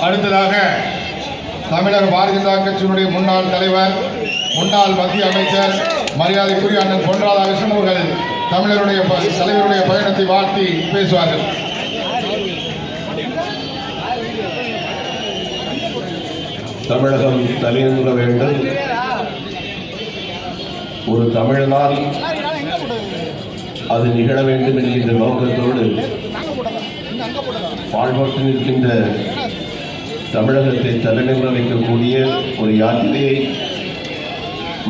அடுத்ததாக தமிழக பாரதிய ஜனதா கட்சியினுடைய முன்னாள் தலைவர், முன்னாள் மத்திய அமைச்சர் மரியாதைக்குரிய அண்ணன் பொன் ராதாகிருஷ்ணன் அவர்கள் தமிழருடைய தலைவருடைய பயணத்தை வாழ்த்தி பேசுவார்கள். தமிழகம் தலைநிமிர வேண்டும். ஒரு தமிழனால் அது நிகழ வேண்டும் என்கின்ற நோக்கத்தோடு பாழ்பட்டு நிற்கின்ற தமிழகத்தை தலைநிமிர வைக்கக்கூடிய ஒரு யாத்திரையை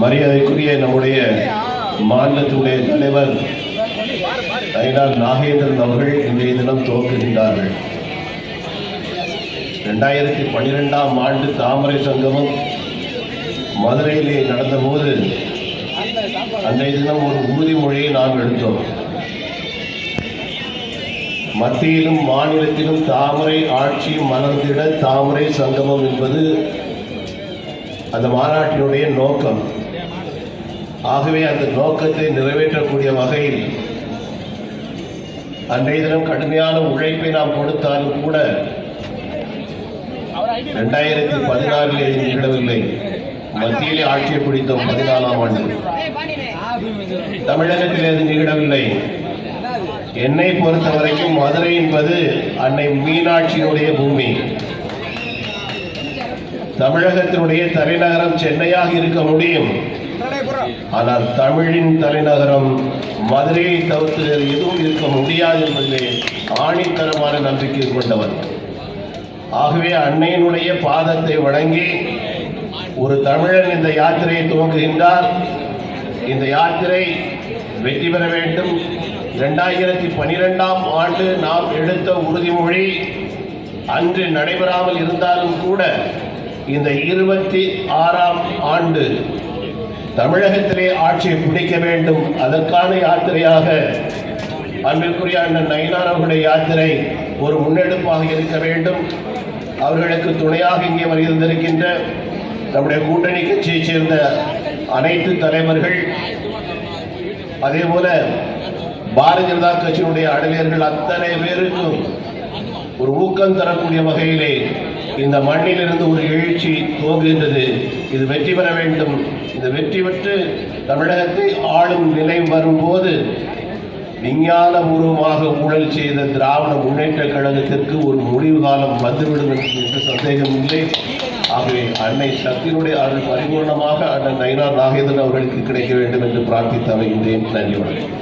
மரியாதைக்குரிய நம்முடைய மாநிலத்தினுடைய தலைவர் நயினார் நாகேந்திரன் அவர்கள் இன்றைய தினம் துவக்குகின்றார்கள். 2012ஆம் ஆண்டு தாமரை சங்கமம் மதுரையிலே நடந்தபோது அன்றைய தினம் ஒரு உறுதிமொழியை நாம் எடுத்தோம். மத்தியிலும் மாநிலத்திலும் தாமரை ஆட்சி மலர்ந்திட தாமரை சங்கமம் என்பது அந்த மாநாட்டினுடைய நோக்கம். ஆகவே அந்த நோக்கத்தை நிறைவேற்றக்கூடிய வகையில் அன்றைய தினம் கடுமையான உழைப்பை நாம் கொடுத்தாலும் கூட 2016 நிகழவில்லை. மத்தியிலே ஆட்சியை பிடித்தோம் 14ஆம் ஆண்டு. தமிழகத்தில் அது நிகழவில்லை. என்னை பொறுத்த வரைக்கும் மதுரை என்பது அன்னை மீனாட்சியினுடைய பூமி. தமிழகத்தினுடைய தலைநகரம் சென்னையாக இருக்க முடியும், ஆனால் தமிழின் தலைநகரம் மதுரையை தவிர்த்து எதுவும் இருக்க முடியாது என்பதிலே ஆணித்தரமான நம்பிக்கை கொண்டவர். ஆகவே அன்னையினுடைய பாதத்தை வணங்கி ஒரு தமிழன் இந்த யாத்திரையை துவங்குகின்றார். இந்த யாத்திரை வெற்றி பெற வேண்டும். 2012ஆம் ஆண்டு நாம் எடுத்த உறுதிமொழி அன்று நடைபெறாமல் இருந்தாலும் கூட இந்த 26ஆம் ஆண்டு தமிழகத்திலே ஆட்சியை பிடிக்க வேண்டும். அதற்கான யாத்திரையாக அன்பிற்குரிய அண்ணன் நயினார் அவர்களுடைய யாத்திரை ஒரு முன்னெடுப்பாக இருக்க வேண்டும். அவர்களுக்கு துணையாக இங்கே வருகின்ற நம்முடைய கூட்டணி கட்சியைச் சேர்ந்த அனைத்து தலைவர்கள், அதே போல பாரதிய ஜனதா கட்சியினுடைய அடையர்கள் அத்தனை பேருக்கும் ஒரு ஊக்கம் தரக்கூடிய வகையிலே இந்த மண்ணிலிருந்து ஒரு எழுச்சி துவங்குகின்றது. இது வெற்றி பெற வேண்டும். இந்த வெற்றி பெற்று தமிழகத்தை ஆளும் நிலை வரும்போது விஞ்ஞானபூர்வமாக ஊழல் செய்த திராவிட முன்னேற்ற கழகத்திற்கு ஒரு முடிவு காலம் வந்துவிடும் என்று சந்தேகம் இல்லை. ஆகவே அன்னை சக்தியினுடைய அருள் பரிபூர்ணமாக அண்ணன் நயினார் நாகேந்திரன் அவர்களுக்கு கிடைக்க வேண்டும் என்று பிரார்த்தித்து அமைகின்றேன். நன்றி. வணக்கம்.